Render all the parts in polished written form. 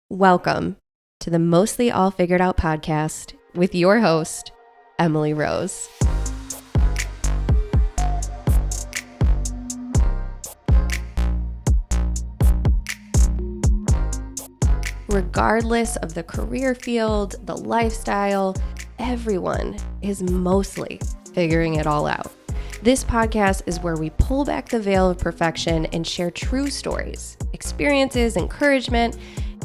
Welcome to the Mostly All Figured Out podcast with your host, Emily Rose. Regardless of the career field, the lifestyle, everyone is mostly figuring it all out. This podcast is where we pull back the veil of perfection and share true stories, experiences, encouragement,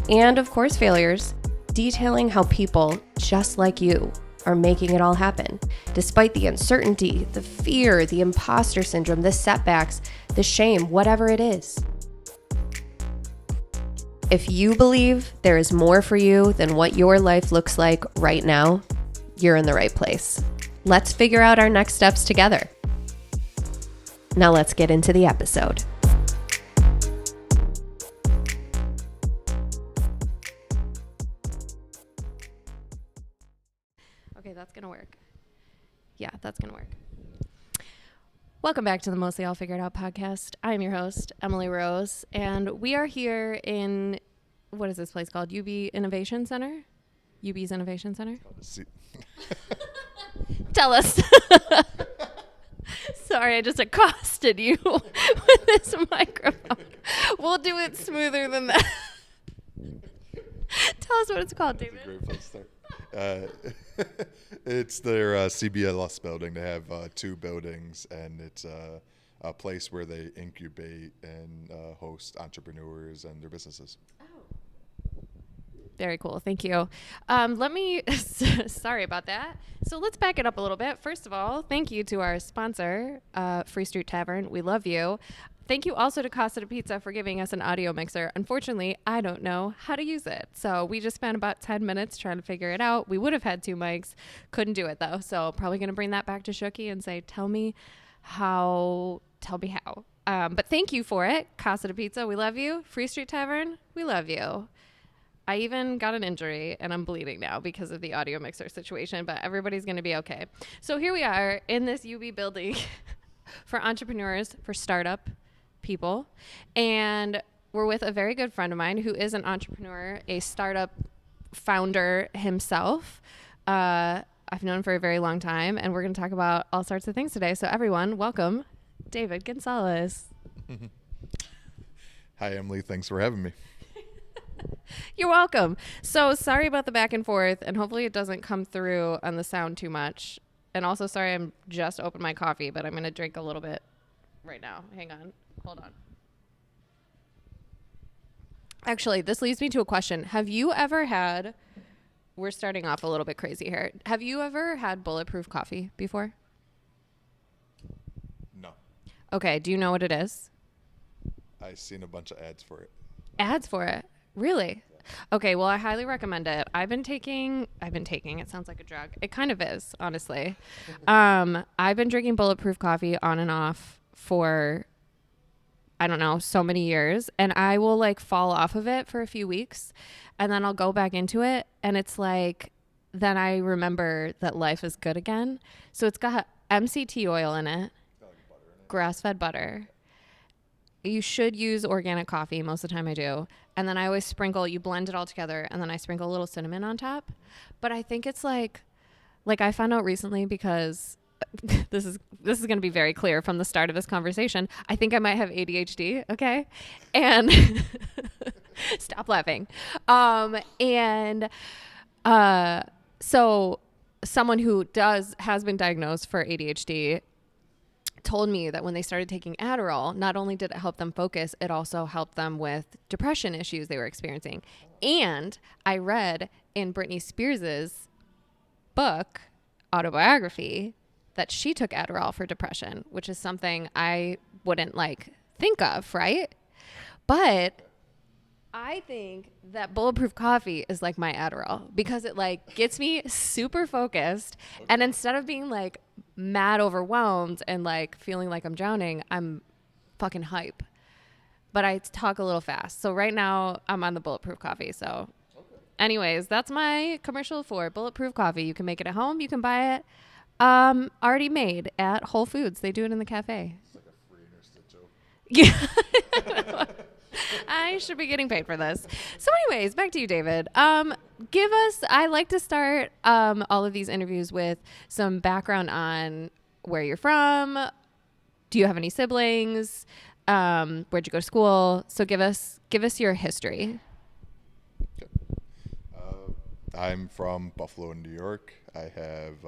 and of course failures, detailing how people just like you are making it all happen. Despite the uncertainty, the fear, the imposter syndrome, the setbacks, the shame, whatever it is. If you believe there is more for you than what your life looks like right now, you're in the right place. Let's figure out our next steps together. Now let's get into the episode. Okay, that's going to work. Yeah, that's going to work. Welcome back to the Mostly All Figured Out podcast. I'm your host, Emily Rose, and we are here in, what is this place called? UB Innovation Center? UB's Innovation Center? Tell us. Sorry, I just accosted you with this microphone. We'll do it smoother than that. Tell us what it's called, David. That's a great place to start. It's their CBLS building. They have two buildings, and it's a place where they incubate and host entrepreneurs and their businesses. Very cool. Thank you. Sorry about that. So let's back it up a little bit. First of all, thank you to our sponsor, Free Street Tavern. We love you. Thank you also to Casa de Pizza for giving us an audio mixer. Unfortunately, I don't know how to use it. So we just spent about 10 minutes trying to figure it out. We would have had two mics. Couldn't do it though. So probably going to bring that back to Shooky and say, tell me how. But thank you for it. Casa de Pizza, we love you. Free Street Tavern, we love you. I even got an injury and I'm bleeding now because of the audio mixer situation, but everybody's going to be okay. So here we are in this UB building for entrepreneurs, for startup people. And we're with a very good friend of mine who is an entrepreneur, a startup founder himself. I've known him for a very long time, and we're going to talk about all sorts of things today. So everyone, welcome David Gonzalez. Hi, Emily. Thanks for having me. You're welcome. So sorry about the back and forth, and hopefully it doesn't come through on the sound too much. And also sorry I'm just opened my coffee, but I'm going to drink a little bit right now. Hang on. Hold on. Actually, this leads me to a question. Have you ever had, we're starting off a little bit crazy here. Have you ever had bulletproof coffee before? No. Okay. Do you know what it is? I've seen a bunch of ads for it. Ads for it? Really? Okay, well, I highly recommend it. I've been taking, it sounds like a drug. It kind of is, honestly. I've been drinking bulletproof coffee on and off for, I don't know, so many years. And I will like fall off of it for a few weeks and then I'll go back into it. And it's like, then I remember that life is good again. So it's got MCT oil in it, grass-fed butter. You should use organic coffee. Most of the time I do. And then I always sprinkle, you blend it all together, and then I sprinkle a little cinnamon on top. But I think it's like I found out recently because this is going to be very clear from the start of this conversation. I think I might have ADHD, okay? And stop laughing. So someone who has been diagnosed for ADHD told me that when they started taking Adderall, not only did it help them focus, it also helped them with depression issues they were experiencing. And I read in Britney Spears's book, autobiography, that she took Adderall for depression, which is something I wouldn't think of, right? But I think that bulletproof coffee is like my Adderall because it gets me super focused. And instead of being mad overwhelmed and feeling like I'm drowning, I'm fucking hype. But I talk a little fast. So right now I'm on the bulletproof coffee. So anyways, that's my commercial for bulletproof coffee. You can make it at home. You can buy it already made at Whole Foods. They do it in the cafe. It's like a free Nurse Ditto. Yeah. I should be getting paid for this. So anyways, back to you, David. I like to start all of these interviews with some background on where you're from. Do you have any siblings? Where'd you go to school? So give us your history. Okay. I'm from Buffalo, New York. I have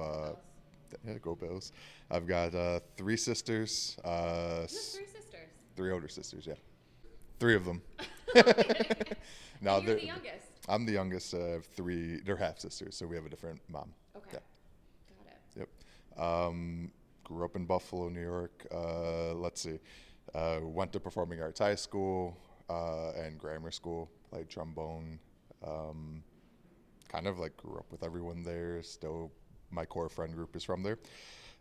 go Bills. I've got 3 sisters. You have 3 sisters. 3 older sisters. Yeah, 3 of them. Now you're the youngest. I'm the youngest of 3. They're half sisters, so we have a different mom. Okay. Yeah. Got it. Yep. Grew up in Buffalo, New York. Let's see. Went to Performing Arts High School and grammar school. Played trombone. Kind of like grew up with everyone there. Still, my core friend group is from there.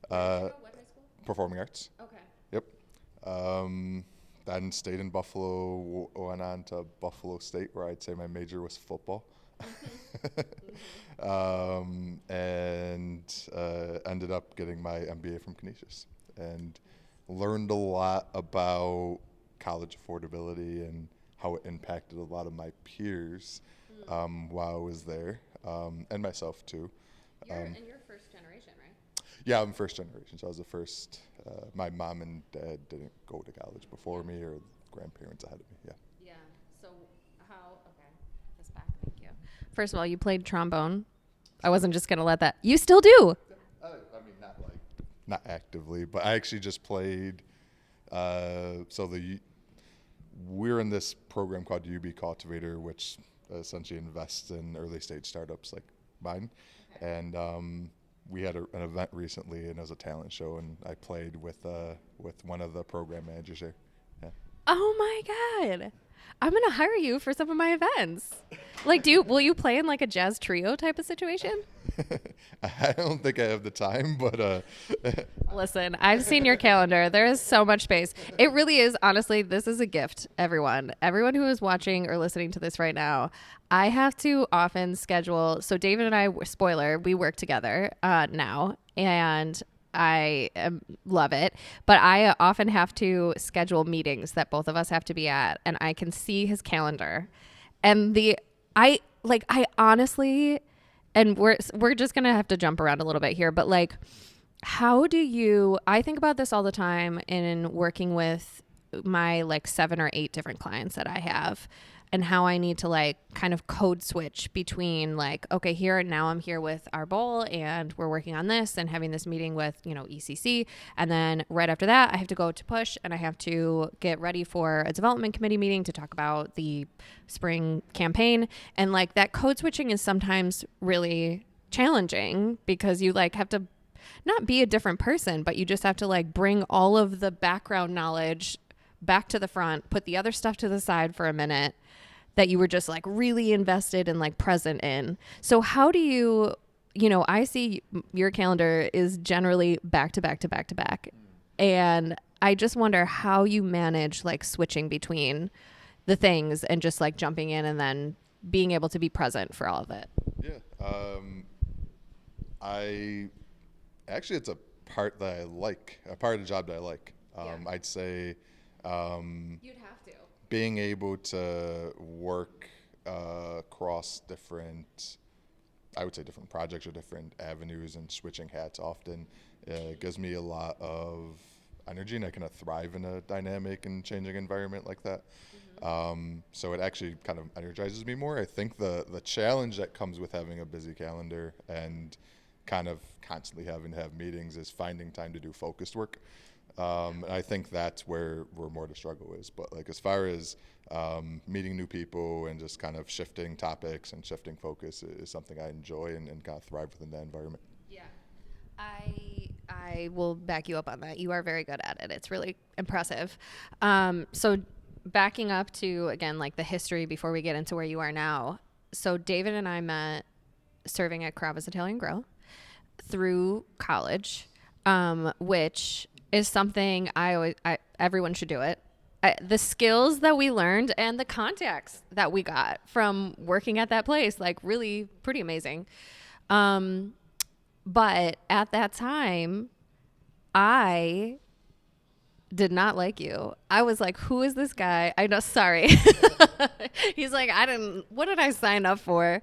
What high school? Performing Arts. Okay. Yep. Then stayed in Buffalo, went on to Buffalo State, where I'd say my major was football. And ended up getting my MBA from Canisius and learned a lot about college affordability and how it impacted a lot of my peers while I was there, and myself too. And you're first generation, right? Yeah, I'm first generation, so I was the first. My mom and dad didn't go to college before me, or grandparents ahead of me. Yeah. Yeah. So okay, this back, thank you. First of all, you played trombone. I wasn't just going to let that. You still do. I mean, not actively, but I actually just played. We're in this program called UB Cultivator, which essentially invests in early stage startups like mine. Okay. And we had an event recently, and it was a talent show, and I played with one of the program managers here. Yeah. Oh my God. I'm going to hire you for some of my events. Like, will you play in like a jazz trio type of situation? I don't think I have the time, but listen, I've seen your calendar. There is so much space. It really is. Honestly, this is a gift, everyone who is watching or listening to this right now. I have to often schedule. So David and I, spoiler, we work together now, and I love it, but I often have to schedule meetings that both of us have to be at, and I can see his calendar, and I honestly, and we're just gonna have to jump around a little bit here, but like, I think about this all the time in working with my like 7 or 8 different clients that I have, and how I need to like kind of code switch between like, okay, now I'm here with Arbol and we're working on this and having this meeting with, ECC. And then right after that, I have to go to Push and I have to get ready for a development committee meeting to talk about the spring campaign. And like that code switching is sometimes really challenging because you like have to not be a different person, but you just have to like bring all of the background knowledge back to the front, put the other stuff to the side for a minute that you were just like really invested and like present in. So how do you, I see your calendar is generally back to back to back to back. And I just wonder how you manage like switching between the things and just like jumping in and then being able to be present for all of it. Yeah. It's a part that I like, a part of the job that I like. I'd say you'd have to. Being able to work across different projects or different avenues and switching hats often gives me a lot of energy, and I kind of thrive in a dynamic and changing environment like that. Mm-hmm. So it actually kind of energizes me more. I think the challenge that comes with having a busy calendar and kind of constantly having to have meetings is finding time to do focused work. I think that's where more the struggle is. But like as far as meeting new people and just kind of shifting topics and shifting focus is something I enjoy and kind of thrive within that environment. Yeah, I will back you up on that. You are very good at it. It's really impressive. So backing up to, again, like the history before we get into where you are now. So David and I met serving at Carrabba's Italian Grille through college, which is something everyone should do it. The skills that we learned and the contacts that we got from working at that place, like really pretty amazing. But at that time, I did not like you. I was like, who is this guy? I know, sorry. He's like, what did I sign up for?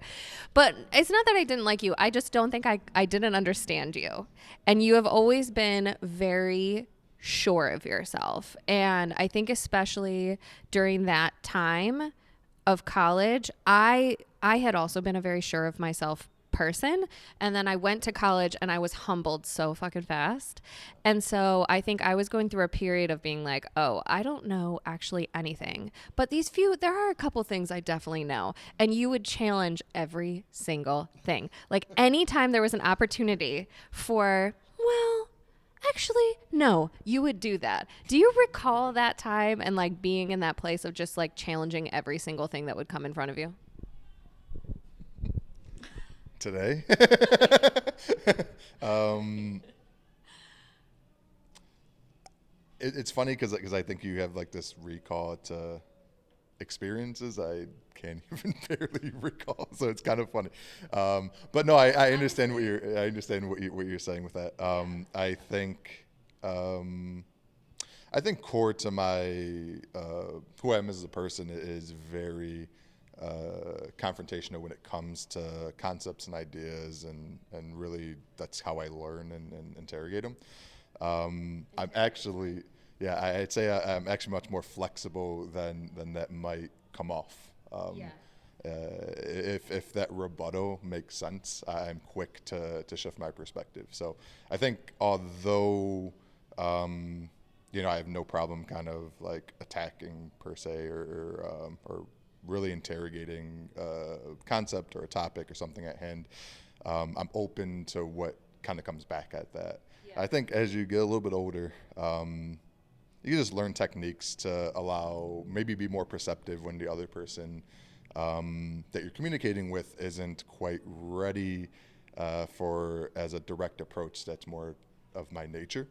But it's not that I didn't like you. I just don't think I didn't understand you. And you have always been very sure of yourself. And I think especially during that time of college, I had also been a very sure of myself person, and then I went to college and I was humbled so fucking fast. And so I think I was going through a period of being like, oh, I don't know actually anything, but there are a couple things I definitely know. And you would challenge every single thing. Like anytime there was an opportunity for, well, actually, no, you would do that. Do you recall that time and like being in that place of just like challenging every single thing that would come in front of you? Today? It's funny because I think you have like this recall to experiences I can't even barely recall, so it's kind of funny. But no, I understand what you're saying with that. I think core to my who I am as a person is very confrontational when it comes to concepts and ideas, and really that's how I learn and interrogate them. I'm actually, I'd say I'm actually much more flexible than that might come off. If that rebuttal makes sense, I'm quick to shift my perspective. So I think although I have no problem kind of like attacking per se or really interrogating a concept or a topic or something at hand, I'm open to what kind of comes back at that. Yeah. I think as you get a little bit older, you can just learn techniques to allow, maybe be more perceptive when the other person that you're communicating with isn't quite ready for as a direct approach that's more of my nature.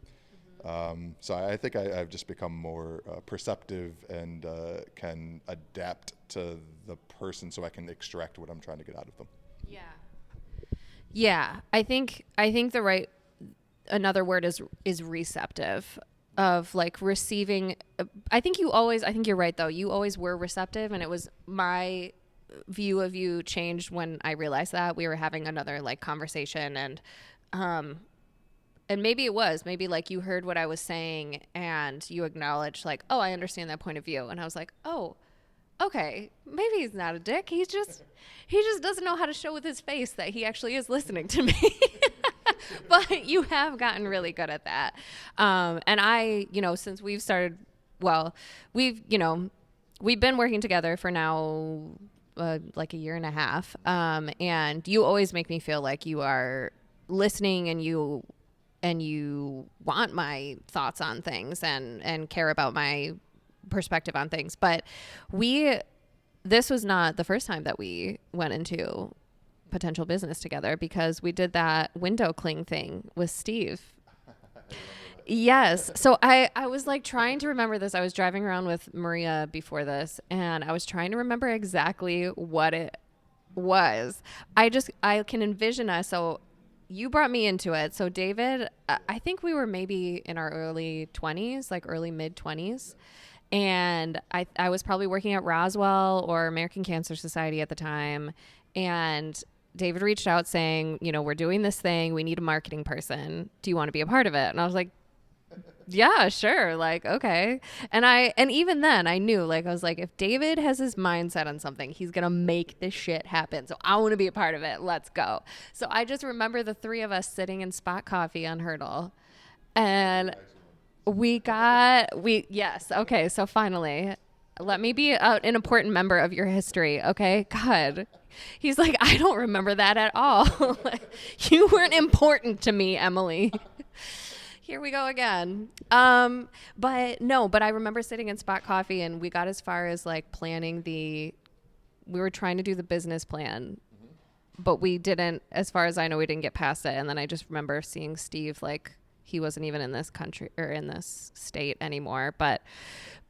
So I think I've just become more perceptive and can adapt to the person so I can extract what I'm trying to get out of them. Yeah. I think another word is receptive, of like receiving. I think you're right though. You always were receptive, and it was my view of you changed when I realized that we were having another like conversation, and maybe like you heard what I was saying and you acknowledged like, oh, I understand that point of view. And I was like, oh, okay, maybe he's not a dick. he just doesn't know how to show with his face that he actually is listening to me. But you have gotten really good at that. And I, since we've started, we've been working together for now like a year and a half. And you always make me feel like you are listening and you want my thoughts on things and care about my perspective on things. But this was not the first time that we went into potential business together, because we did that window cling thing with Steve. Yes. So I was like trying to remember this. I was driving around with Maria before this, and I was trying to remember exactly what it was. I can envision us. So you brought me into it. So David, I think we were maybe in our early 20s, like early mid 20s. And I was probably working at Roswell or American Cancer Society at the time. And David reached out saying, we're doing this thing. We need a marketing person. Do you want to be a part of it? And I was like, yeah, sure. Like, okay. And even then I knew, like, I was like, if David has his mindset on something, he's going to make this shit happen. So I want to be a part of it. Let's go. So I just remember the three of us sitting in Spot Coffee on Hurdle, and yes. Okay. So finally, let me be an important member of your history. Okay. God. He's like, I don't remember that at all. You weren't important to me, Emily. Here we go again. But I remember sitting in Spot Coffee, and we got as far as like we were trying to do the business plan, but we didn't, as far as I know, we didn't get past it. And then I just remember seeing Steve, like, he wasn't even in this country or in this state anymore. But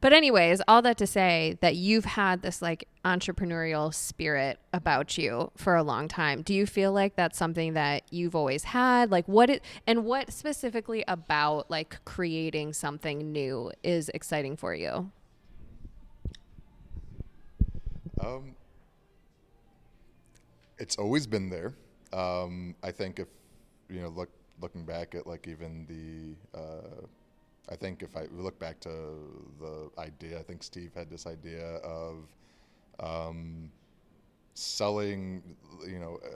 anyways, all that to say that you've had this like entrepreneurial spirit about you for a long time. Do you feel like that's something that you've always had? Like what specifically about like creating something new is exciting for you? Um, it's always been there. I think if looking back at like even I think if I look back to the idea, I think Steve had this idea of um, selling,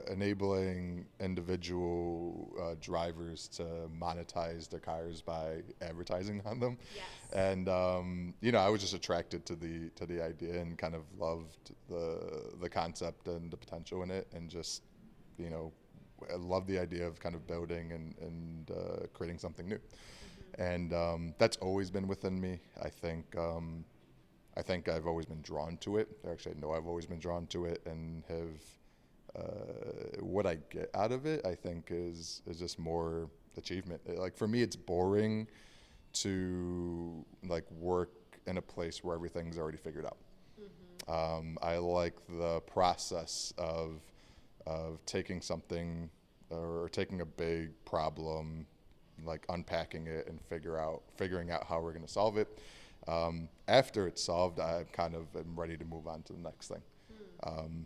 enabling individual drivers to monetize their cars by advertising on them. Yes. And I was just attracted to the idea and kind of loved the concept and the potential in it, and just you know I love the idea of kind of building and creating something new. And that's always been within me. I think I've always been drawn to it. Actually, I know I've always been drawn to it, and have what I get out of it, I think, is just more achievement. Like for me, it's boring to like work in a place where everything's already figured out. I like the process of taking something or taking a big problem, like unpacking it and figuring out how we're going to solve it. After it's solved, I kind of am ready to move on to the next thing.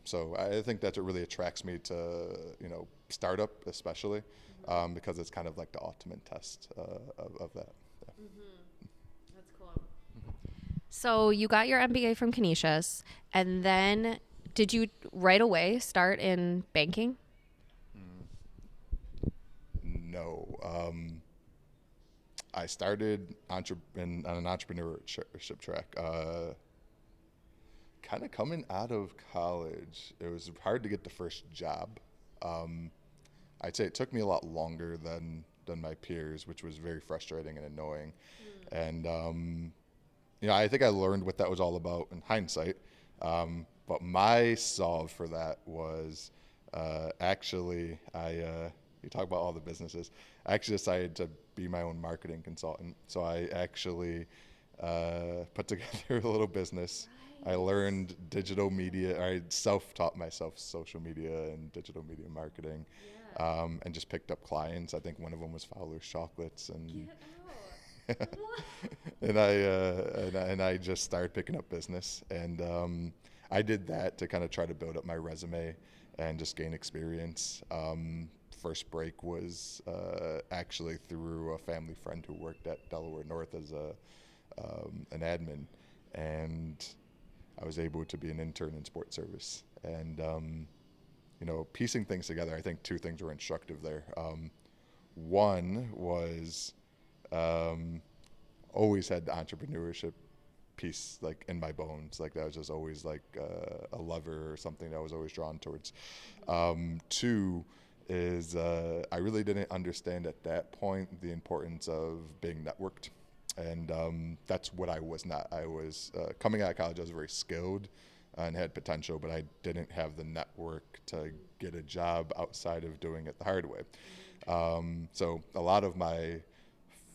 So I think that's what really attracts me to startup, especially because it's kind of like the ultimate test of that. Yeah. That's cool. So you got your MBA from Canisius, and then did you right away start in banking? No. I started on an entrepreneurship track. Kind of coming out of college, it was hard to get the first job. I'd say it took me a lot longer than my peers, which was very frustrating and annoying. And I think I learned what that was all about in hindsight. But my solve for that was actually you talk about all the businesses. I actually decided to be my own marketing consultant. So I actually put together a little business. I learned digital media. I self-taught myself social media and digital media marketing, and just picked up clients. I think one of them was Fowler's Chocolates, and and I just started picking up business, and I did that to kind of try to build up my resume and just gain experience. First break was actually through a family friend who worked at Delaware North as an admin, and I was able to be an intern in sports service. And piecing things together, I think two things were instructive there. One was always had the entrepreneurship piece like in my bones. Like that was just always like a lever or something that I was always drawn towards. Two is I really didn't understand at that point the importance of being networked. And that's what I was not. I was coming out of college, I was very skilled and had potential, but I didn't have the network to get a job outside of doing it the hard way. So a lot of my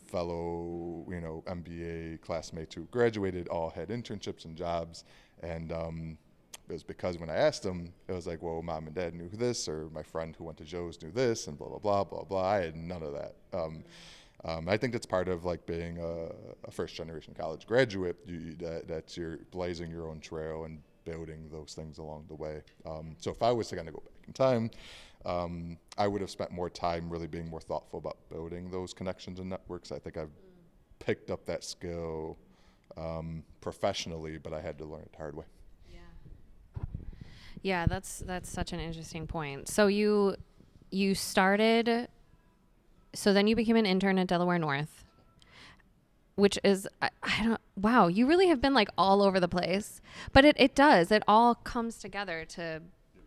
fellow, MBA classmates who graduated all had internships and jobs, and it was because when I asked them, it was like, well, mom and dad knew this, or my friend who went to Joe's knew this, and blah, blah, blah, blah, blah. I had none of that. I think that's part of like being a first-generation college graduate, that you're blazing your own trail and building those things along the way. So if I was to kind of go back in time, I would have spent more time really being more thoughtful about building those connections and networks. I think I've picked up that skill professionally, but I had to learn it the hard way. Yeah, that's such an interesting point. So you started, so then you became an intern at Delaware North, which is, I don't, wow, you really have been like all over the place. But it all comes together to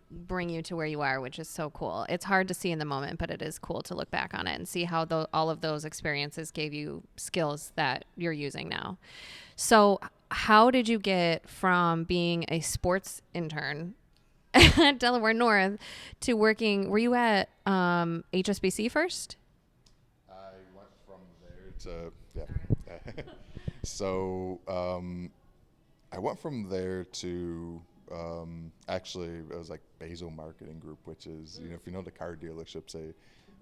bring you to where you are, which is so cool. It's hard to see in the moment, but it is cool to look back on it and see how all of those experiences gave you skills that you're using now. So how did you get from being a sports intern at Delaware North to working, were you at HSBC first? I went from there to, So I went from there to actually, it was like Basil Marketing Group, which is, if you know the car dealerships, they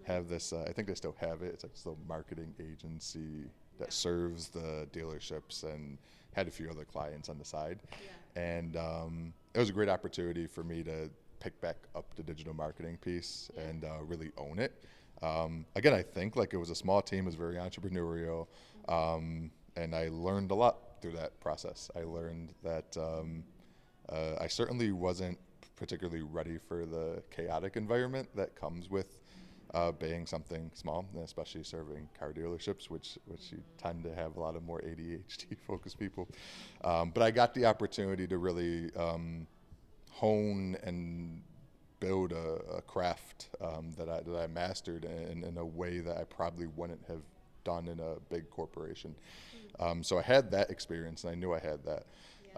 have this, I think they still have it. It's like this little marketing agency that serves the dealerships and had a few other clients on the side. And it was a great opportunity for me to pick back up the digital marketing piece and really own it. Again, I think like it was a small team, it was very entrepreneurial, and I learned a lot through that process. I learned that I certainly wasn't particularly ready for the chaotic environment that comes with being something small, and especially serving car dealerships, which you tend to have a lot of more ADHD focused people. But I got the opportunity to really hone and build a craft that I mastered in a way that I probably wouldn't have done in a big corporation. So I had that experience, and I knew I had that.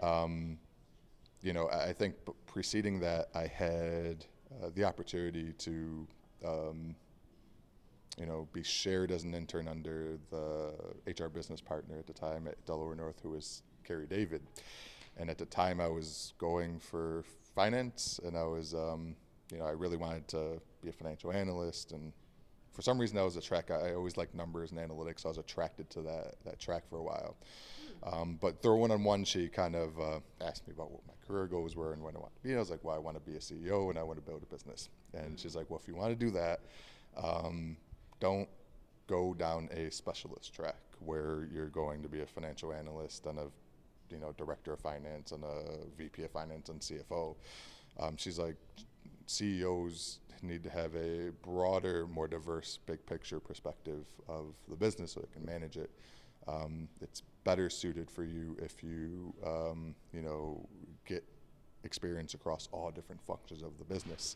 I think preceding that, I had the opportunity to be shared as an intern under the HR business partner at the time at Delaware North, who was Carrie David. And at the time, I was going for finance, and I was, I really wanted to be a financial analyst. And for some reason, that was a track. I always liked numbers and analytics, so I was attracted to that track for a while. But through one-on-one, she kind of asked me about what my career goals were and what I want to be. And I was like, well, I want to be a CEO, and I want to build a business. And she's like, well, if you want to do that, don't go down a specialist track where you're going to be a financial analyst and a director of finance and a VP of finance and CFO. She's like, CEOs need to have a broader, more diverse, big picture perspective of the business so they can manage it. It's better suited for you if you, get experience across all different functions of the business,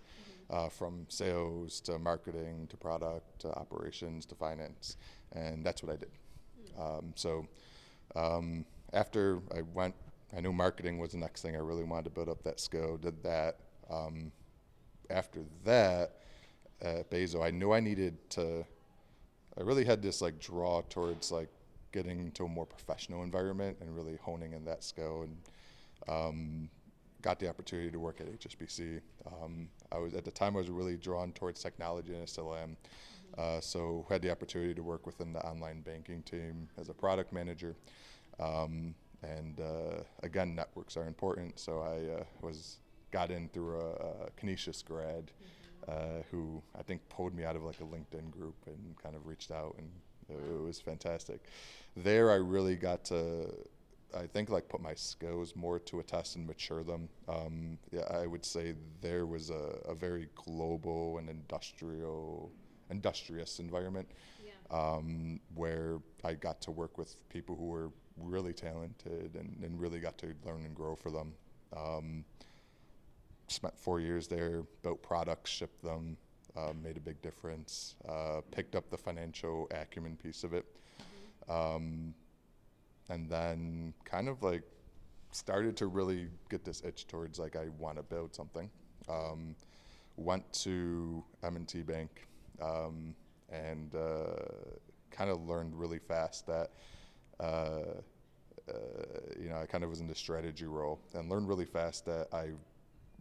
from sales to marketing to product to operations to finance, and that's what I did. After I knew marketing was the next thing. I really wanted to build up that skill, did that. After that, at Basil, I knew I really had this like draw towards like getting to a more professional environment and really honing in that skill, and got the opportunity to work at HSBC. At the time I was really drawn towards technology, and I still am. So had the opportunity to work within the online banking team as a product manager. Again, networks are important, so I got in through a Canisius grad who I think pulled me out of like a LinkedIn group and kind of reached out, and it was fantastic. There I really got to, I think, like put my skills more to a test and mature them. I would say there was a very global and industrious environment, where I got to work with people who were really talented and really got to learn and grow for them. Spent 4 years there, built products, shipped them, made a big difference, picked up the financial acumen piece of it. And then kind of like started to really get this itch towards like I want to build something. Went to M&T Bank, and kind of learned really fast that I kind of was in the strategy role, and learned really fast that I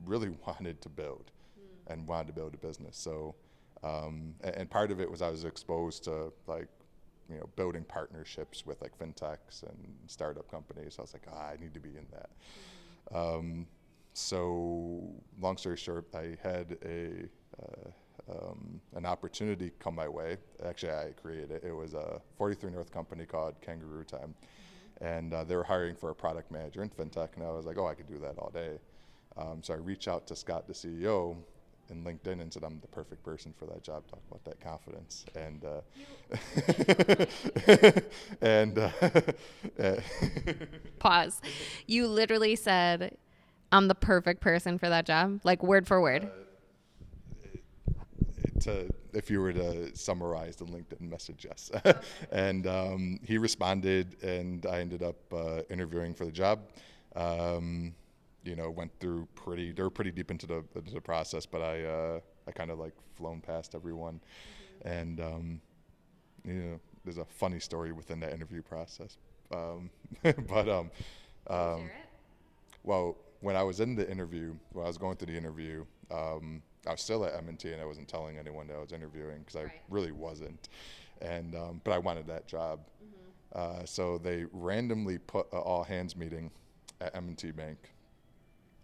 really wanted to build and wanted to build a business. So and part of it was I was exposed to like building partnerships with like fintechs and startup companies. So I was like, I need to be in that. So long story short, I had an opportunity come my way. Actually, I created it. It was a 43 North company called Kangaroo Time. And they were hiring for a product manager in fintech, and I was like, I could do that all day. So I reached out to Scott, the CEO, in LinkedIn, and said I'm the perfect person for that job. Talk about that confidence, and Pause. You literally said, "I'm the perfect person for that job," like word for word. If you were to summarize the LinkedIn message, yes. And he responded, and I ended up interviewing for the job. Went through they were pretty deep into the process, but I kind of like flown past everyone. And there's a funny story within that interview process. But Share it? well, when I was in the interview, when I was going through the interview, I was still at M&T, and I wasn't telling anyone that I was interviewing because I really wasn't. And but I wanted that job. So they randomly put an all hands meeting at M&T Bank.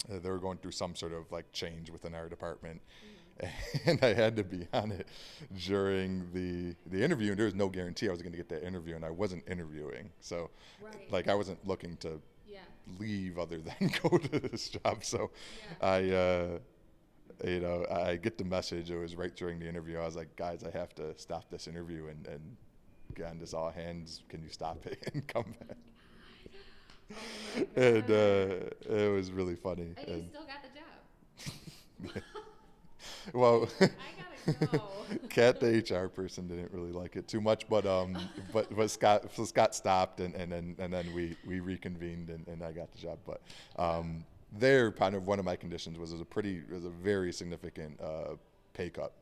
They were going through some sort of like change within our department, and I had to be on it during the interview. And there was no guarantee I was going to get that interview, and I wasn't interviewing. So, like, I wasn't looking to leave other than go to this job. So, I get the message. It was right during the interview. I was like, guys, I have to stop this interview and get on this all hands. Can you stop it and come back? And it was really funny. And you still got the job. Well, I gotta go. Kat, the HR person, didn't really like it too much, but Scott stopped, and then we reconvened, and I got the job. But there, kind of one of my conditions was a very significant pay cut.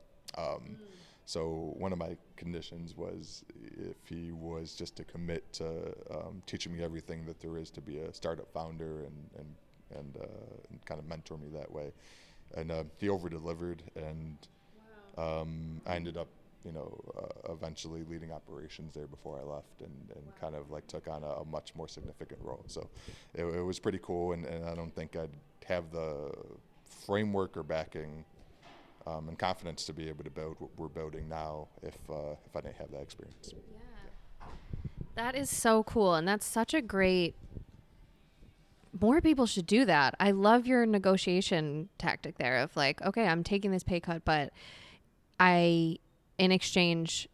So one of my conditions was if he was just to commit to teaching me everything that there is to be a startup founder and kind of mentor me that way. And he over-delivered, and I ended up, eventually leading operations there before I left, and kind of like took on a much more significant role. So it was pretty cool, and I don't think I'd have the framework or backing and confidence to be able to build what we're building now if I didn't have that experience. Yeah. That is so cool, and that's such a great. More people should do that. I love your negotiation tactic there of like, okay, I'm taking this pay cut, but in exchange,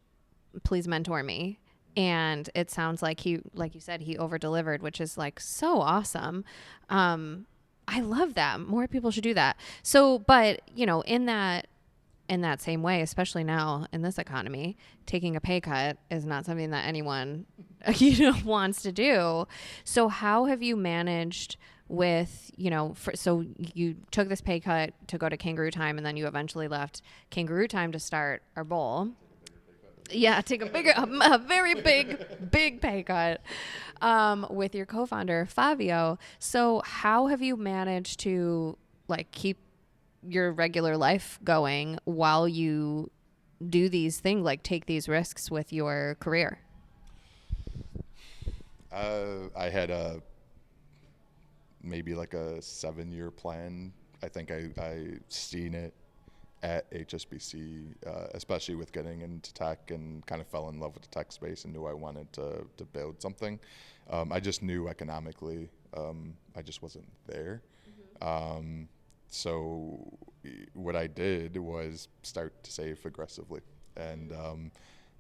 please mentor me. And it sounds like like you said, he over delivered, which is like so awesome. I love that. More people should do that. So, but in that same way, especially now in this economy, taking a pay cut is not something that anyone, wants to do. So how have you managed with, so you took this pay cut to go to Kangaroo Time, and then you eventually left Kangaroo Time to start Arbol. Yeah, take a very big pay cut with your co-founder, Fabio. So how have you managed to keep your regular life going while you do these things, take these risks with your career? I had maybe like a 7-year plan. I think I seen it at HSBC, especially with getting into tech, and kind of fell in love with the tech space and knew I wanted to build something. I just knew economically I just wasn't there. So what I did was start to save aggressively, and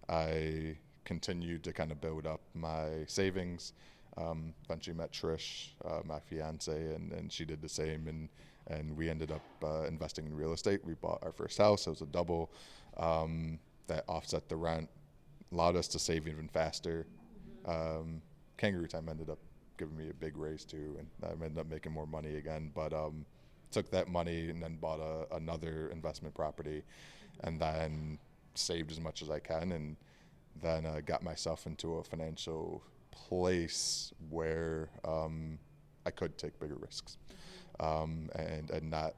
I continued to kind of build up my savings. Eventually met Trish, my fiance, and she did the same, and we ended up investing in real estate. We bought our first house. It was a double that offset the rent, allowed us to save even faster. Kangaroo Time ended up giving me a big raise too, and I ended up making more money again. But took that money and then bought another investment property, and then saved as much as I can, and then got myself into a financial place where I could take bigger risks and not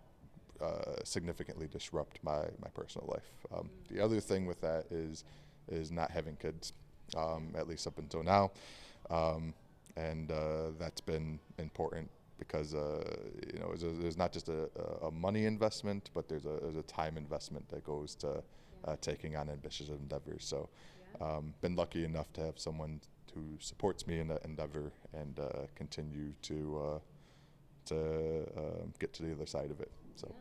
significantly disrupt my personal life. The other thing with that is not having kids, at least up until now, and that's been important because there's not just a money investment, but there's a time investment that goes to taking on ambitious endeavors. So been lucky enough to have someone who supports me in that endeavor and continue to get to the other side of it. So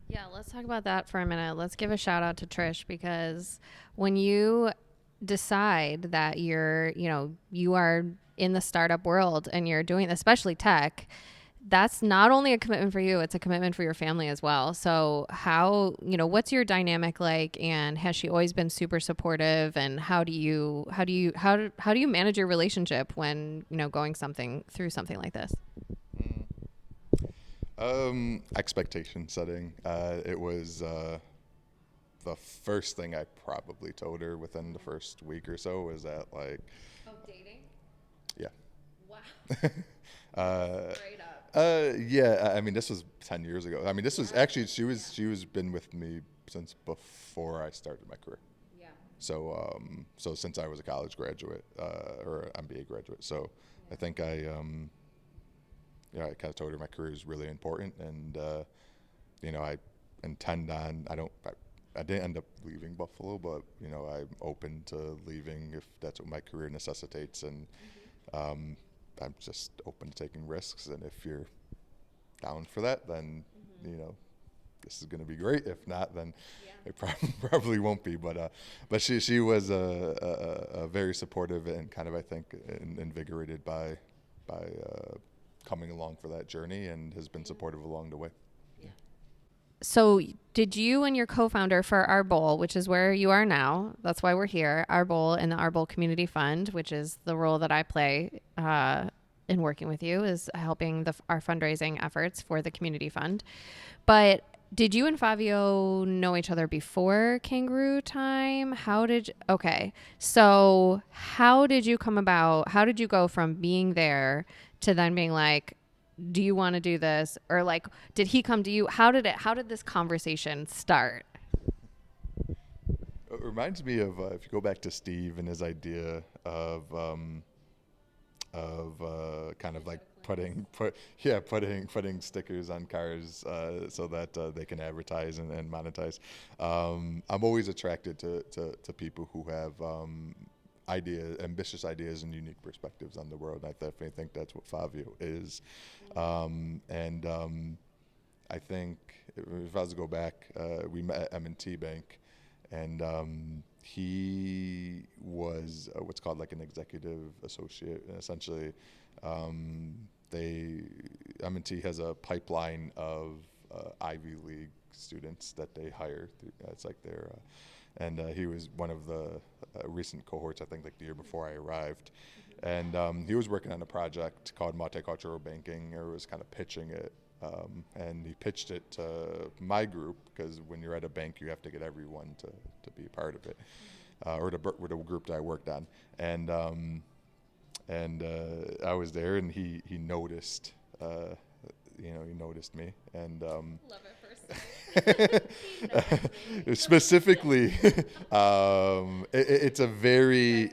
yeah, let's talk about that for a minute. Let's give a shout out to Trish, because when you decide that you are in the startup world and you're doing, especially tech, that's not only a commitment for you, it's a commitment for your family as well. So how, what's your dynamic like, and has she always been super supportive, and how do you manage your relationship when, going through something like this? Expectation setting. It was the first thing I probably told her within the first week or so was that dating? Yeah. Wow. Straight up. Yeah, I mean, this was 10 years ago. I mean, this was actually, she was been with me since before I started my career. Yeah. So since I was a college graduate, or an MBA graduate. So I think I kind of told her my career is really important, and I intend on. I didn't end up leaving Buffalo, but I'm open to leaving if that's what my career necessitates, and I'm just open to taking risks. And if you're down for that, then this is going to be great. If not, then it probably won't be. But she was a very supportive and kind of, I think, invigorated by coming along for that journey, and has been supportive along the way. So did you and your co-founder for Arbol, which is where you are now, that's why we're here, Arbol and the Arbol Community Fund, which is the role that I play in working with you, is helping our fundraising efforts for the community fund. But did you and Fabio know each other before Kangaroo Time? So how did you come about? How did you go from being there to then being like, do you want to do this? Or like, did he come to you? How did this conversation start? It reminds me of, if you go back to Steve and his idea of kind of like putting stickers on cars so that they can advertise and monetize. I'm always attracted to people who have ambitious ideas and unique perspectives on the world. I definitely think that's what Fabio is. I think if I was to go back, we met at M&T Bank, and he was what's called like an executive associate. And essentially, M&T has a pipeline of Ivy League students that they hire. It's like their and he was one of the recent cohorts, I think, like the year before I arrived. And he was working on a project called multicultural banking, or was kind of pitching it. And he pitched it to my group, because when you're at a bank, you have to get everyone to be a part of it, or the group that I worked on. And I was there, and he noticed, he noticed me, and Love it first. specifically, it's a very,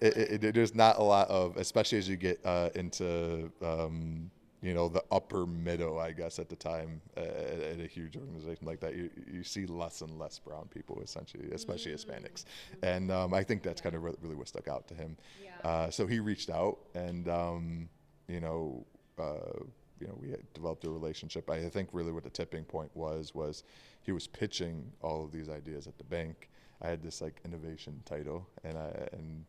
there's not a lot of, especially as you get into the upper middle, I guess, at the time, at a huge organization like that, you see less and less brown people, essentially, especially Hispanics. And I think that's kind of really what stuck out to him. So he reached out, and we had developed a relationship. I think really what the tipping point was he was pitching all of these ideas at the bank. I had this like innovation title, and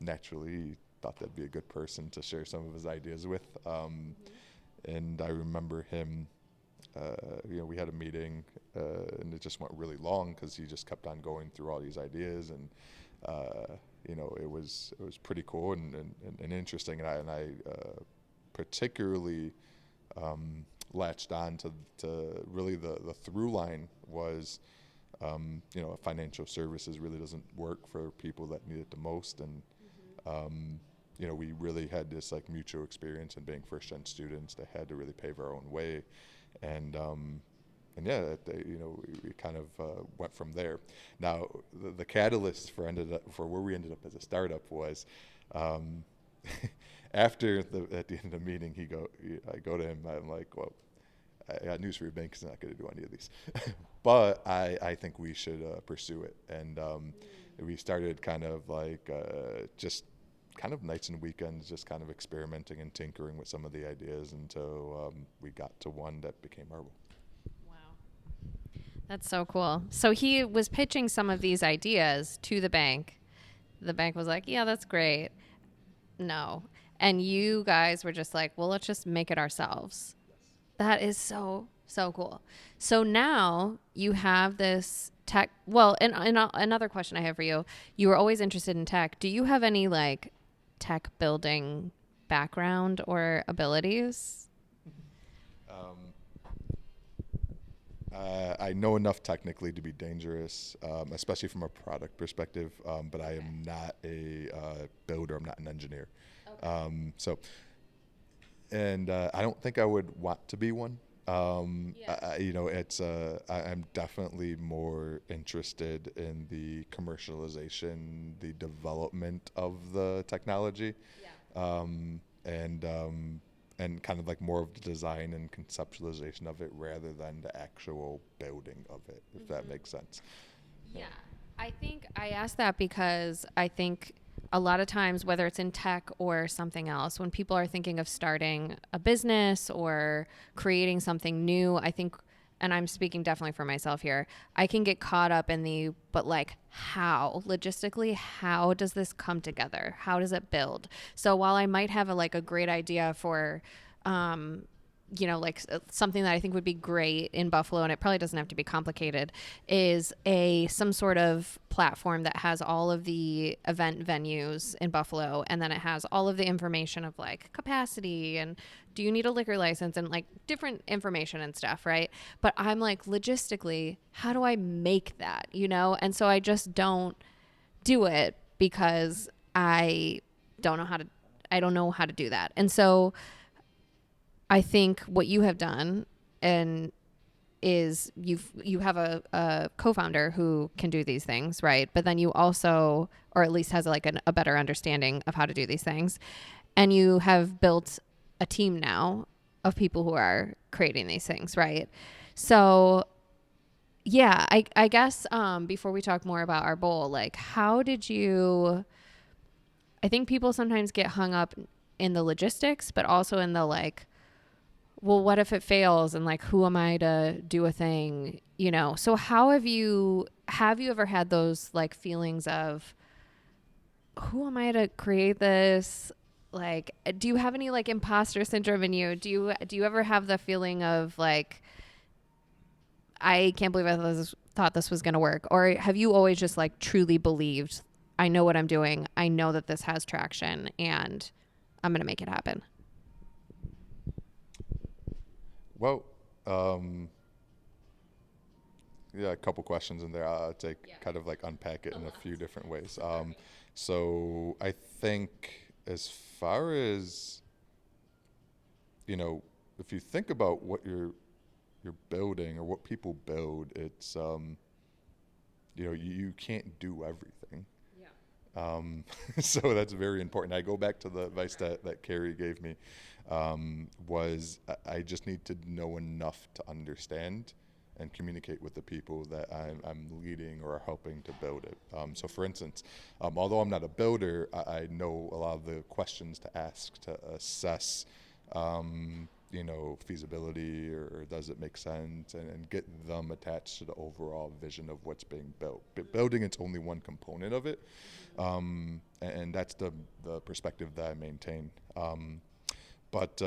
naturally he thought that'd be a good person to share some of his ideas with. And I remember him, we had a meeting, and it just went really long because he just kept on going through all these ideas, and it was pretty cool and interesting, and I particularly latched on to really the through line was, financial services really doesn't work for people that need it the most, and we really had this like mutual experience in being first-gen students that had to really pave our own way, and we kind of went from there. Now, the catalyst for where we ended up as a startup was, at the end of the meeting, I go to him. I'm like, well, I got news for your bank. He's not going to do any of these, but I think we should pursue it. And we started kind of like just kind of nights and weekends, just kind of experimenting and tinkering with some of the ideas until we got to one that became Arbol. That's so cool. So he was pitching some of these ideas to the bank. The bank was like, yeah, that's great. No. And you guys were just like, well, let's just make it ourselves. That is so, so cool. So now you have this tech. Well, and another question I have for you. You were always interested in tech. Do you have any like tech building background or abilities? I know enough technically to be dangerous, especially from a product perspective, but I am not a builder. I'm not an engineer. Okay. So and I don't think I would want to be one. Yeah. It's I'm definitely more interested in the commercialization, the development of the technology, Yeah. and kind of like more of the design and conceptualization of it rather than the actual building of it, if that makes sense. Yeah. I think I asked that because I think a lot of times, whether it's in tech or something else, when people are thinking of starting a business or creating something new, I think, and I'm speaking definitely for myself here, I can get caught up in but like, how, logistically, how does this come together? How does it build? So while I might have a great idea for, something that I think would be great in Buffalo, and it probably doesn't have to be complicated, is some sort of platform that has all of the event venues in Buffalo, and then it has all of the information of like capacity and do you need a liquor license and like different information and stuff, right? But I'm like, logistically, how do I make that, And so I just don't do it because I don't know how to do that. And so I think what you have done and is you have a co-founder who can do these things, right? But then you also, or at least has a better understanding of how to do these things. And you have built a team now of people who are creating these things, right? So yeah, I guess before we talk more about Arbol, like how did you, I think people sometimes get hung up in the logistics, but also in the like, well, what if it fails and like, who am I to do a thing, So how have you ever had those like feelings of who am I to create this? Like, do you have any like imposter syndrome in you? Do you ever have the feeling of like, I can't believe I thought this was going to work? Or have you always just like truly believed, I know what I'm doing. I know that this has traction and I'm going to make it happen? Well, yeah, a couple questions in there. I'll take kind of like unpack it in a few different ways. So I think as far as, if you think about what you're building or what people build, it's, you can't do everything. So that's very important. I go back to the advice that Carrie gave me, was I just need to know enough to understand and communicate with the people that I'm leading or helping to build it. So for instance, although I'm not a builder, I know a lot of the questions to ask to assess, feasibility or does it make sense, and get them attached to the overall vision of what's being built. But building, it's only one component of it. And that's the perspective that I maintain. But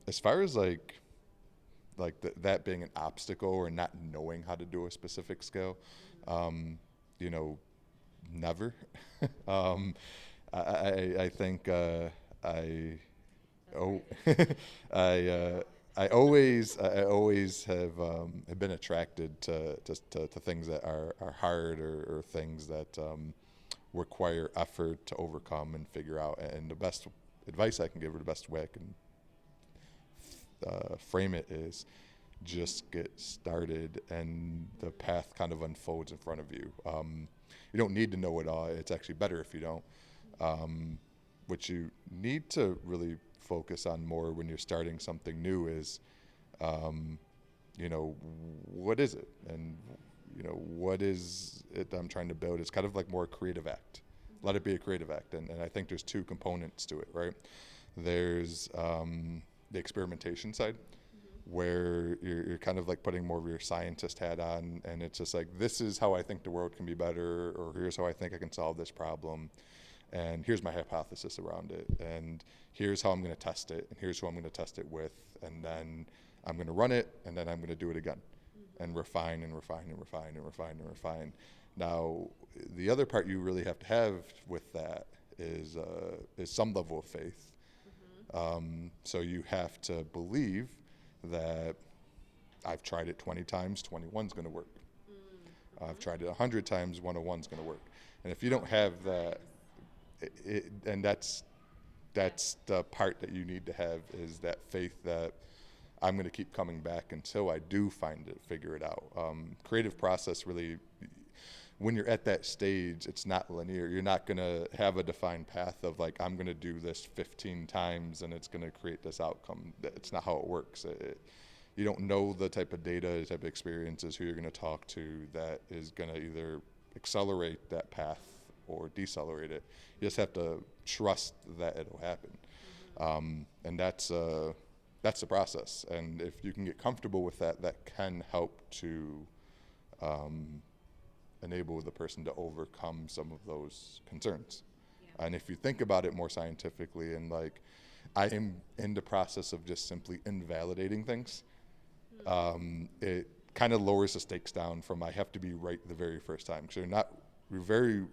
as far as that being an obstacle or not knowing how to do a specific scale, never. I think I always have been attracted to things that are hard or things that require effort to overcome and figure out. And the best advice I can give, or the best way I can frame it, is just get started and the path kind of unfolds in front of you. You don't need to know it all. It's actually better if you don't. What you need to really focus on more when you're starting something new is, what is it? And, what is it I'm trying to build? It's kind of like more a creative act. Let it be a creative act. And I think there's two components to it, right? There's the experimentation side, where you're kind of like putting more of your scientist hat on, and it's just like, this is how I think the world can be better, or here's how I think I can solve this problem, and here's my hypothesis around it, and here's how I'm going to test it, and here's who I'm going to test it with, and then I'm going to run it, and then I'm going to do it again, and refine and refine and refine and refine and refine. Now, the other part you really have to have with that is some level of faith. So you have to believe that I've tried it 20 times, 21's going to work. I've tried it 100 times, 101's going to work. And if you don't have that, and that's that's the part that you need to have, is that faith that I'm going to keep coming back until I do find it, figure it out. Creative process really, when you're at that stage, it's not linear. You're not going to have a defined path of like, I'm going to do this 15 times and it's going to create this outcome. It's not how it works. You don't know the type of data, the type of experiences, who you're going to talk to that is going to either accelerate that path or decelerate it. You just have to trust that it'll happen. And that's the process. And if you can get comfortable with that, that can help to enable the person to overcome some of those concerns. Yeah. And if you think about it more scientifically, and like, I am in the process of just simply invalidating things, it kind of lowers the stakes down from I have to be right the very first time. So you're very,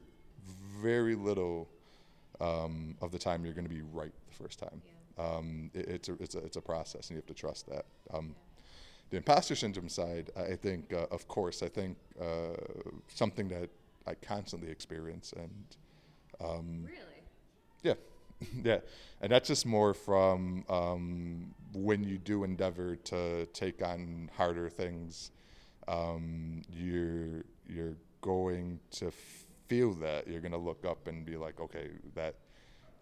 very little of the time you're going to be right the first time. Yeah. It's a process, and you have to trust that. The imposter syndrome side, I think, of course, something that I constantly experience, and really, yeah, yeah, and that's just more from when you do endeavor to take on harder things, you're going to feel that. You're going to look up and be like, okay,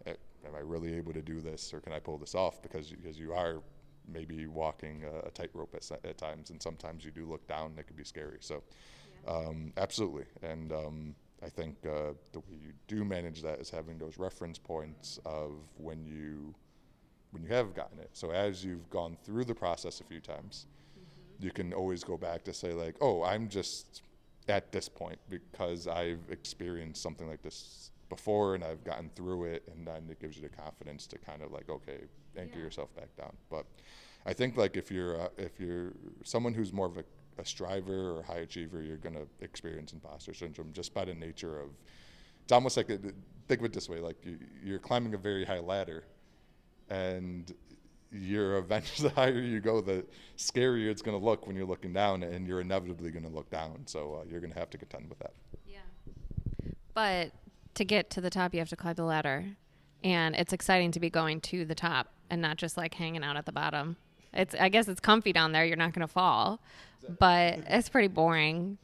am I really able to do this, or can I pull this off? Because you are maybe walking a tightrope at times, and sometimes you do look down, and it can be scary. So absolutely. And I think the way you do manage that is having those reference points of when you have gotten it. So as you've gone through the process a few times, you can always go back to say like, oh, I'm just at this point because I've experienced something like this before and I've gotten through it, and then it gives you the confidence to kind of like, okay, anchor yourself back down. But I think like if you're someone who's more of a striver or high achiever, you're going to experience imposter syndrome just by the nature of, it's almost like, think of it this way, like you're climbing a very high ladder, and you're eventually, the higher you go, the scarier it's going to look when you're looking down, and you're inevitably going to look down. So you're going to have to contend with that. Yeah. But to get to the top, you have to climb the ladder. And it's exciting to be going to the top and not just like hanging out at the bottom. I guess it's comfy down there. You're not going to fall, but it's pretty boring.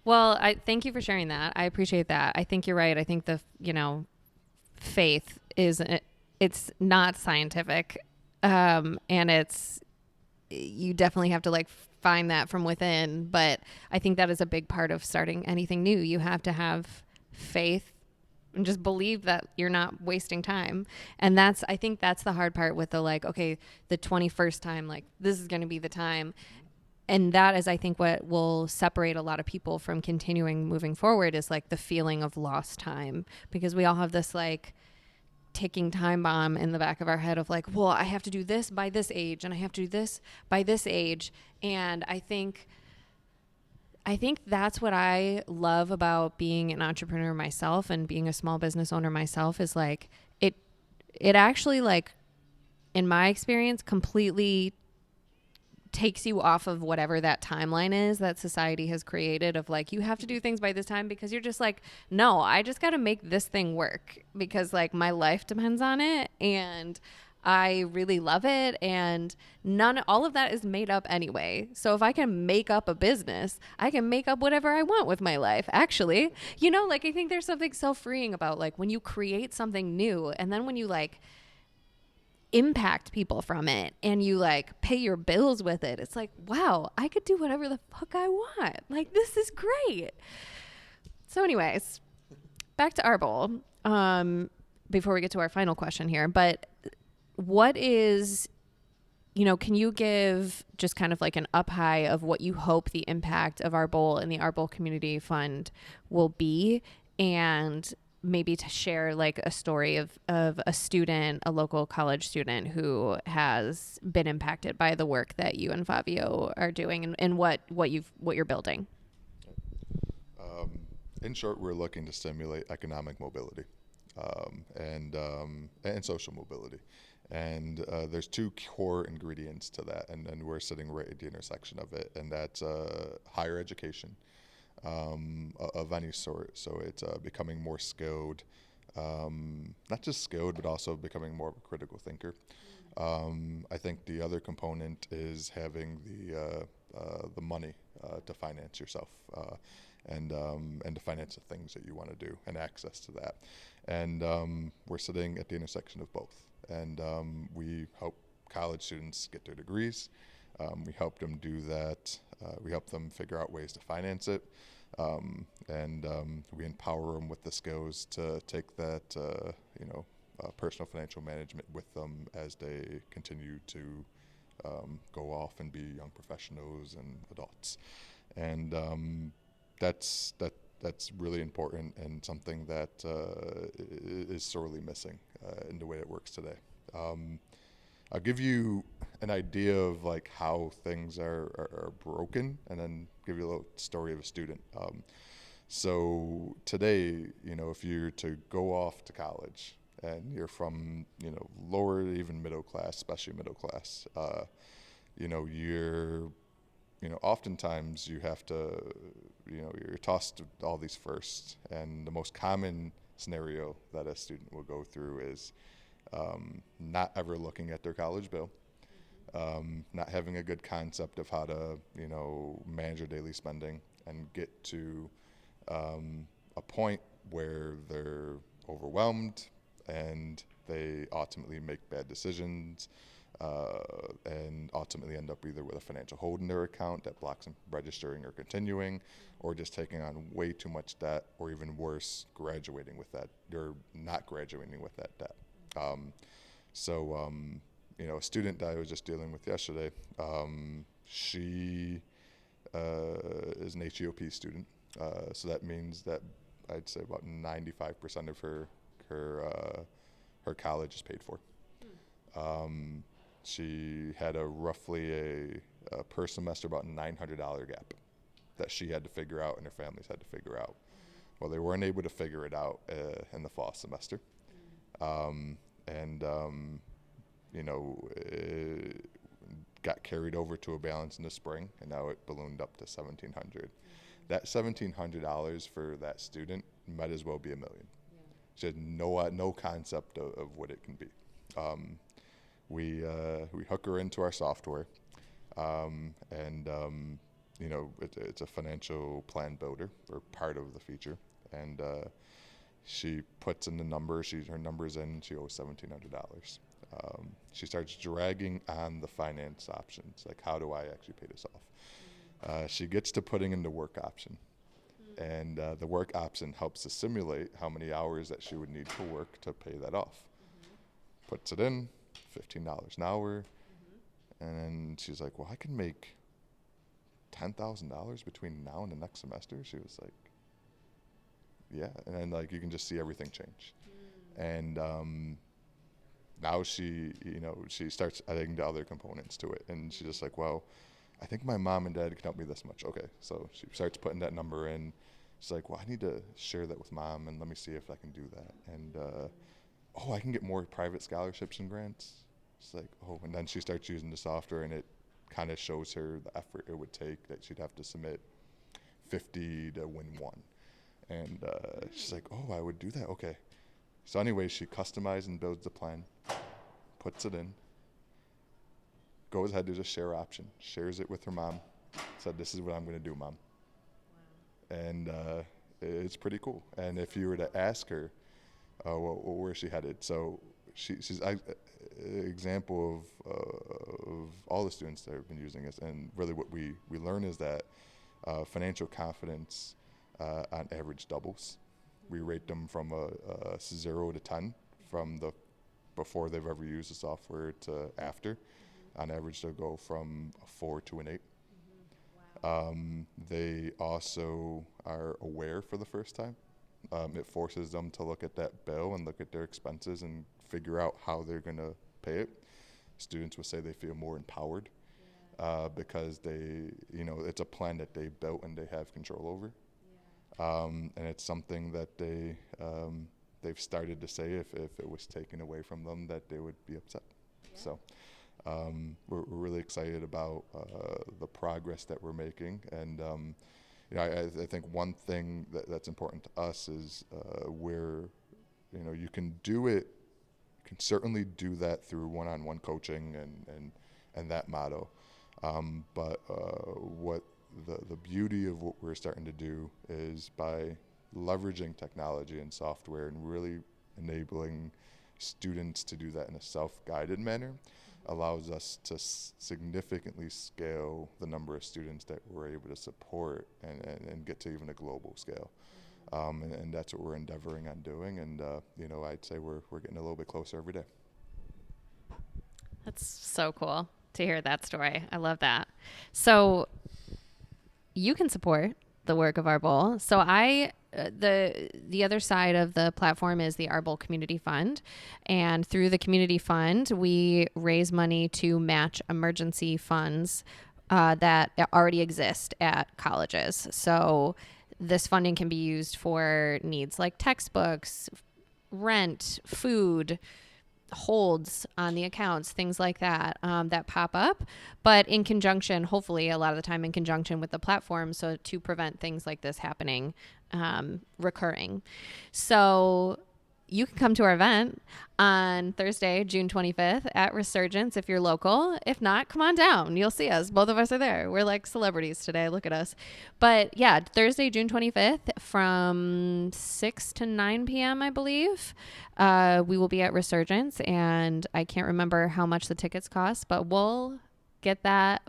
Well, I thank you for sharing that. I appreciate that. I think you're right. I think faith it's not scientific. And you definitely have to like find that from within. But I think that is a big part of starting anything new. You have to have faith and just believe that you're not wasting time. And I think that's the hard part with the like, okay, the 21st time, like this is going to be the time. And that is, I think, what will separate a lot of people from continuing moving forward is like the feeling of lost time, because we all have this like ticking time bomb in the back of our head of like, well, I have to do this by this age and I have to do this by this age. And I think that's what I love about being an entrepreneur myself and being a small business owner myself is like it actually, like, in my experience, completely takes you off of whatever that timeline is that society has created of like, you have to do things by this time, because you're just like, no, I just got to make this thing work because like my life depends on it and I really love it, and all of that is made up anyway. So if I can make up a business, I can make up whatever I want with my life, actually. Like I think there's something so freeing about like when you create something new and then when you like impact people from it and you like pay your bills with it, it's like, wow, I could do whatever the fuck I want. Like, this is great. So anyways, back to Arbol, before we get to our final question here, but what is, can you give just kind of like an up high of what you hope the impact of Arbol and the Arbol Community Fund will be, and maybe to share like a story of a student, a local college student who has been impacted by the work that you and Fabio are doing and what you're building? In short, we're looking to stimulate economic mobility and social mobility. And there's two core ingredients to that, and we're sitting right at the intersection of it, and that's higher education of any sort. So it's becoming more skilled, not just skilled, but also becoming more of a critical thinker. I think the other component is having the money to finance yourself and to finance the things that you want to do and access to that. And we're sitting at the intersection of both. And we help college students get their degrees. We help them do that. We help them figure out ways to finance it. And we empower them with the skills to take that, personal financial management with them as they continue to go off and be young professionals and adults. And that's really important and something that is sorely missing in the way it works today. I'll give you an idea of like how things are broken, and then give you a little story of a student. So today, if you're to go off to college and you're from, lower, even middle class, especially middle class, you're, oftentimes you have to, you're tossed to all these firsts. And the most common scenario that a student will go through is not ever looking at their college bill, not having a good concept of how to, manage their daily spending and get to a point where they're overwhelmed and they ultimately make bad decisions and ultimately end up either with a financial hold in their account that blocks them from registering or continuing, or just taking on way too much debt, or even worse, graduating with that, or not graduating with that debt. A student that I was just dealing with yesterday, she is an HEOP student. So that means that I'd say about 95% of her college is paid for. She had roughly a per semester about $900 gap that she had to figure out and her families had to figure out. Well, they weren't able to figure it out in the fall semester. It got carried over to a balance in the spring, and now it ballooned up to $1,700. That $1,700 for that student might as well be $1 million. She had no concept of what it can be. We hook her into our software, it's a financial plan builder, or part of the feature, and she puts in the number, her number's in, she owes $1,700. She starts dragging on the finance options, like how do I actually pay this off? She gets to putting in the work option, and the work option helps to simulate how many hours that she would need to work to pay that off. Puts it in, $15 an hour, and then she's like, well, I can make $10,000 between now and the next semester. She was like, yeah, and then like you can just see everything change. And now she starts adding the other components to it, and she's just like, well, I think my mom and dad can help me this much. Okay, so she starts putting that number in. She's like, well, I need to share that with mom, and let me see if I can do that. And I can get more private scholarships and grants. It's like, and then she starts using the software, and it kind of shows her the effort it would take, that she'd have to submit 50 to win one. And she's like, I would do that. Okay. So anyway, she customizes and builds the plan, puts it in, goes ahead to the share option, shares it with her mom, said, this is what I'm going to do, Mom. Wow. And it's pretty cool. And if you were to ask her, where is she headed? So she's an example of all the students that have been using this. And really what we learn is that financial confidence on average doubles. We rate them from a 0 to 10 from the before they've ever used the software to after. On average, they'll go from a 4 to an 8. Wow. They also are aware for the first time. It forces them to look at that bill and look at their expenses and figure out how they're going to pay it. Students will say they feel more empowered because it's a plan that they built and they have control over. And it's something that they've started to say if it was taken away from them that they would be upset. Yeah. So we're really excited about the progress that we're making. And I think one thing that's important to us is we're you can do it, can certainly do that through one-on-one coaching and that model. But what the beauty of what we're starting to do is by leveraging technology and software and really enabling students to do that in a self-guided manner allows us to significantly scale the number of students that we're able to support and get to even a global scale. And that's what we're endeavoring on doing. And, I'd say we're getting a little bit closer every day. That's so cool to hear that story. I love that. So you can support the work of Arbol. So the other side of the platform is the Arbol Community Fund. And through the Community Fund, we raise money to match emergency funds that already exist at colleges. So this funding can be used for needs like textbooks, rent, food, holds on the accounts, things like that, that pop up, but in conjunction, hopefully a lot of the time in conjunction with the platform, so to prevent things like this happening, recurring. So you can come to our event on Thursday, June 25th at Resurgence if you're local. If not, come on down. You'll see us. Both of us are there. We're like celebrities today. Look at us. But yeah, Thursday, June 25th from 6 to 9 p.m., I believe. We will be at Resurgence, and I can't remember how much the tickets cost, but we'll get that.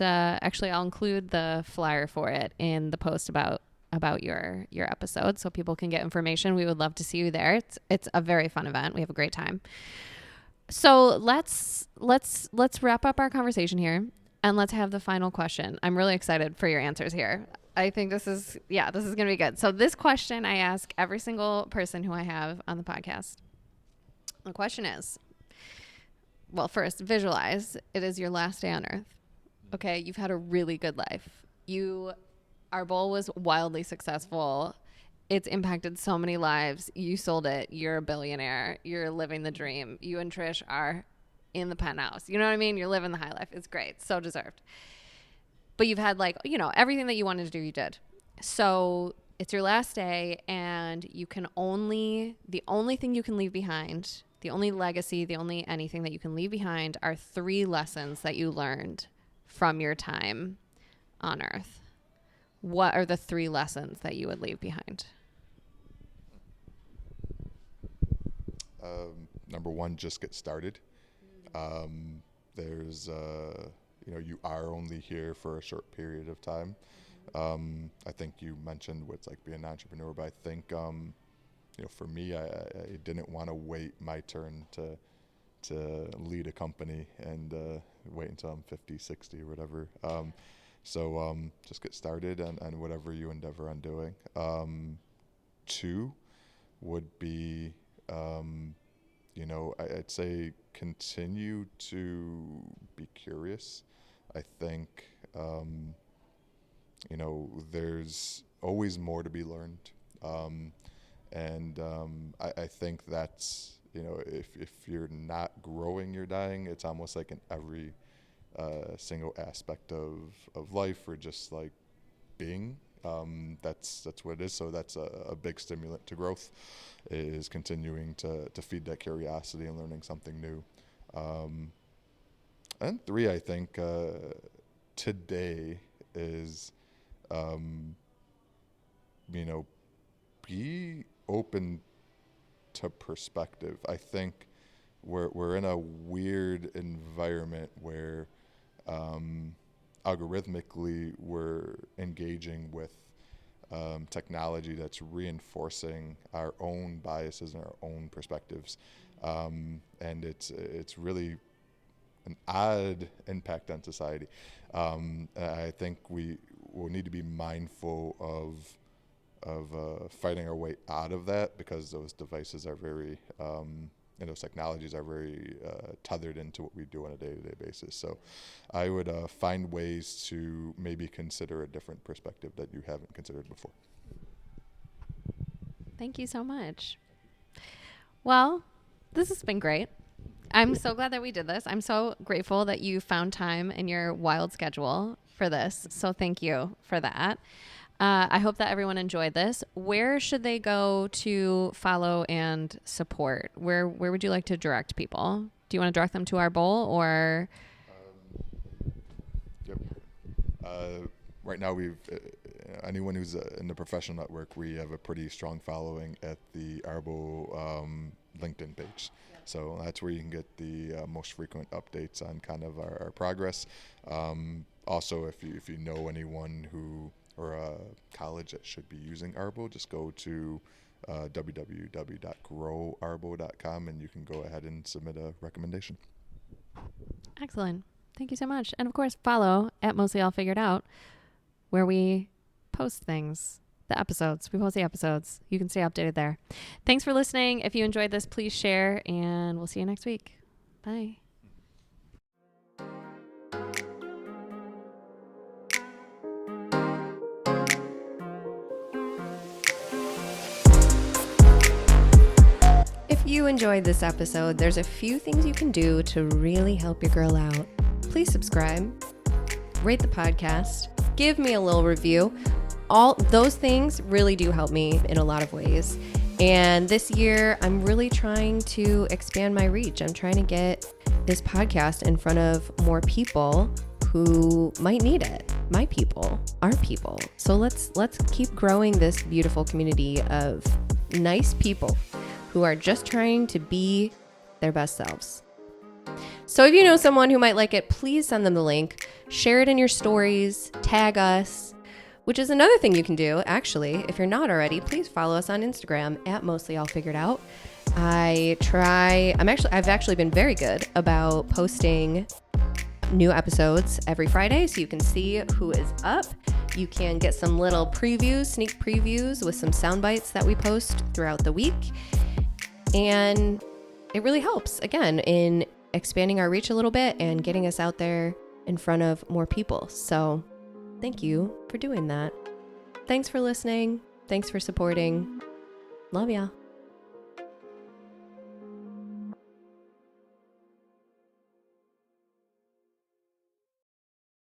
Actually, I'll include the flyer for it in the post about your episode so people can get information. We would love to see you there. It's a very fun event. We have a great time. So let's wrap up our conversation here and let's have the final question. I'm really excited for your answers here. I think this is going to be good. So this question I ask every single person who I have on the podcast. The question is, well, first, visualize it is your last day on earth. Okay. You've had a really good life. Arbol was wildly successful. It's impacted so many lives. You sold it. You're a billionaire. You're living the dream. You and Trish are in the penthouse. You know what I mean? You're living the high life. It's great. So deserved. But you've had everything that you wanted to do, you did. So it's your last day, and the only thing you can leave behind, the only legacy, the only anything that you can leave behind are 3 lessons that you learned from your time on Earth. What are the 3 lessons that you would leave behind? Number 1, just get started. There's, you are only here for a short period of time. I think you mentioned what's like being an entrepreneur, but I think, for me, I didn't want to wait my turn to lead a company and wait until I'm 50, 60 or whatever. So just get started on whatever you endeavor on doing. 2 would be, I'd say continue to be curious. I think, there's always more to be learned. I think that's, if you're not growing, you're dying. It's almost like in every single aspect of life, or just like being. That's what it is. So that's a big stimulant to growth, is continuing to feed that curiosity and learning something new. And 3, I think today is, be open to perspective. I think we're in a weird environment where algorithmically we're engaging with technology that's reinforcing our own biases and our own perspectives, and it's really an odd impact on society. I think we will need to be mindful of fighting our way out of that, because those devices are very and those technologies are very tethered into what we do on a day-to-day basis. So I would find ways to maybe consider a different perspective that you haven't considered before. Thank you so much. Well, this has been great. I'm so glad that we did this. I'm so grateful that you found time in your wild schedule for this. So thank you for that. I hope that everyone enjoyed this. Where should they go to follow and support? Where would you like to direct people? Do you want to direct them to Arbol or? Yep. Right now, anyone who's in the professional network, we have a pretty strong following at the Arbol LinkedIn page. So that's where you can get the most frequent updates on kind of our progress. Also, if you know anyone or a college that should be using Arbol, just go to www.growarbol.com and you can go ahead and submit a recommendation. Excellent. Thank you so much. And of course, follow at Mostly All Figured Out, where we post things. The episodes. We post the episodes. You can stay updated there. Thanks for listening. If you enjoyed this, please share, and we'll see you next week. Bye. If you enjoyed this episode, there's a few things you can do to really help your girl out. Please subscribe, rate the podcast, give me a little review. All those things really do help me in a lot of ways. And this year, I'm really trying to expand my reach. I'm trying to get this podcast in front of more people who might need it. My people, our people. So let's keep growing this beautiful community of nice people who are just trying to be their best selves. So if you know someone who might like it, please send them the link, share it in your stories, tag us, which is another thing you can do, actually. If you're not already, please follow us on Instagram at Mostly All Figured Out. I've actually been very good about posting new episodes every Friday, so you can see who is up. You can get some little previews, sneak previews with some sound bites that we post throughout the week. And it really helps, again, in expanding our reach a little bit and getting us out there in front of more people. So thank you for doing that. Thanks for listening. Thanks for supporting. Love ya.